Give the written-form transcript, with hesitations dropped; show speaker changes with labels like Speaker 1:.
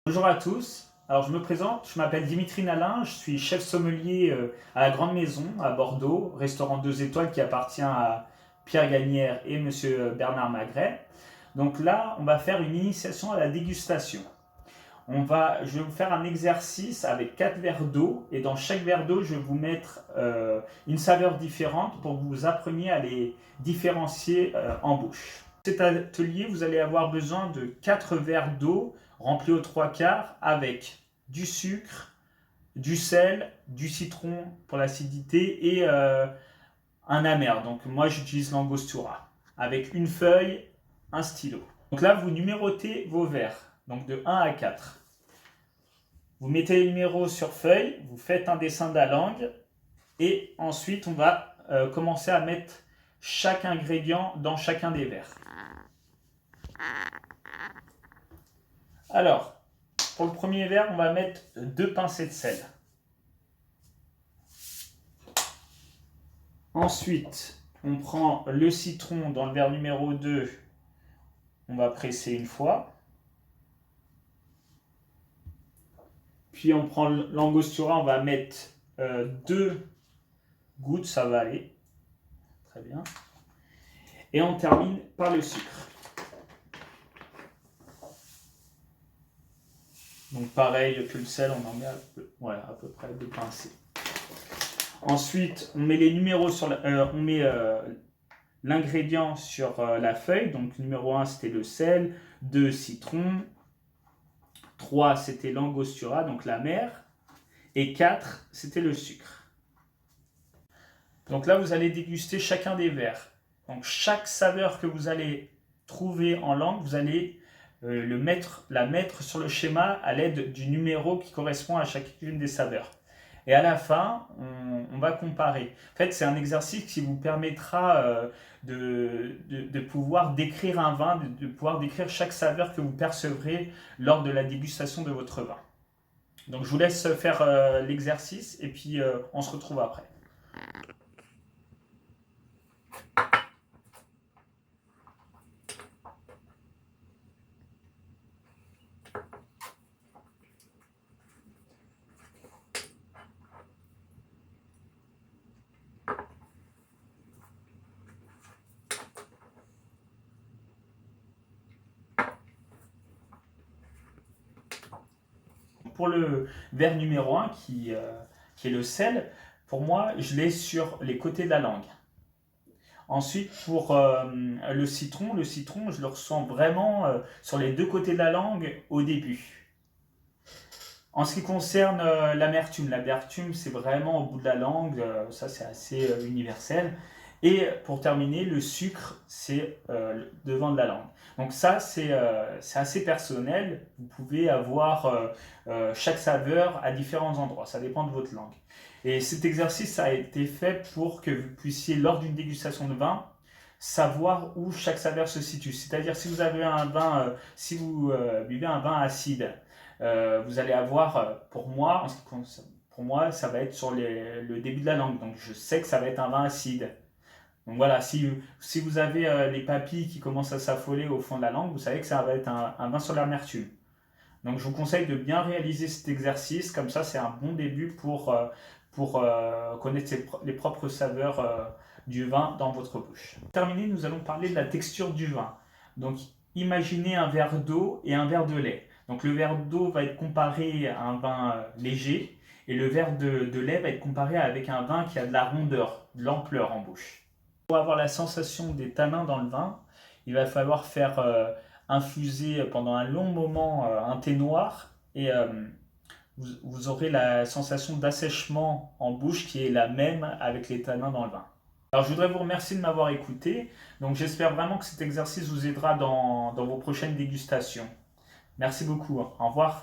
Speaker 1: Bonjour à tous, alors je me présente, je m'appelle Dimitri Nalin, je suis chef sommelier à la Grande Maison à Bordeaux, restaurant 2 étoiles qui appartient à Pierre Gagnère et Monsieur Bernard Magret. Donc là, on va faire une initiation à la dégustation. Je vais vous faire un exercice avec 4 verres d'eau et dans chaque verre d'eau, je vais vous mettre une saveur différente pour que vous appreniez à les différencier en bouche. Pour cet atelier, vous allez avoir besoin de 4 verres d'eau remplis aux 3/4 avec du sucre, du sel, du citron pour l'acidité et un amer. Donc moi j'utilise l'angostura avec une feuille, un stylo. Donc là vous numérotez vos verres, donc de 1 à 4. Vous mettez les numéros sur feuille, vous faites un dessin de la langue et ensuite on va commencer à mettre chaque ingrédient dans chacun des verres. Alors, pour le premier verre, on va mettre 2 pincées de sel. Ensuite, on prend le citron dans le verre numéro 2, on va presser une fois. Puis on prend l'angostura, on va mettre 2 gouttes, ça va aller. Très bien. Et on termine par le sucre. Donc pareil que le sel, on en met à peu près 2 pincées. Ensuite, on met les numéros sur l'ingrédient sur la feuille. Donc numéro 1, c'était le sel, 2, citron, 3, c'était l'angostura, donc la mer, et 4, c'était le sucre. Donc là, vous allez déguster chacun des verres. Donc chaque saveur que vous allez trouver en langue, vous allez la mettre sur le schéma à l'aide du numéro qui correspond à chacune des saveurs. Et à la fin, on va comparer. En fait, c'est un exercice qui vous permettra de pouvoir décrire un vin, de pouvoir décrire chaque saveur que vous percevrez lors de la dégustation de votre vin. Donc je vous laisse faire l'exercice et puis on se retrouve après. Pour le verre numéro 1 qui est le sel, pour moi, je l'ai sur les côtés de la langue. Ensuite, pour le citron, je le ressens vraiment sur les 2 côtés de la langue au début. En ce qui concerne l'amertume, c'est vraiment au bout de la langue, ça c'est assez universel. Et pour terminer, le sucre, c'est devant de la langue. Donc ça, c'est assez personnel. Vous pouvez avoir chaque saveur à différents endroits. Ça dépend de votre langue. Et cet exercice a été fait pour que vous puissiez, lors d'une dégustation de vin, savoir où chaque saveur se situe. C'est-à-dire si vous avez un vin, si vous buvez un vin acide, vous allez avoir, pour moi, ça va être sur le début de la langue. Donc je sais que ça va être un vin acide. Donc voilà, si vous avez les papilles qui commencent à s'affoler au fond de la langue, vous savez que ça va être un vin sur l'amertume. Donc je vous conseille de bien réaliser cet exercice, comme ça c'est un bon début pour connaître les propres saveurs du vin dans votre bouche. Pour terminer, nous allons parler de la texture du vin. Donc imaginez un verre d'eau et un verre de lait. Donc le verre d'eau va être comparé à un vin léger et le verre de lait va être comparé avec un vin qui a de la rondeur, de l'ampleur en bouche. Pour avoir la sensation des tanins dans le vin, il va falloir faire infuser pendant un long moment un thé noir et vous aurez la sensation d'assèchement en bouche qui est la même avec les tanins dans le vin. Alors je voudrais vous remercier de m'avoir écouté. Donc j'espère vraiment que cet exercice vous aidera dans vos prochaines dégustations. Merci beaucoup. Au revoir.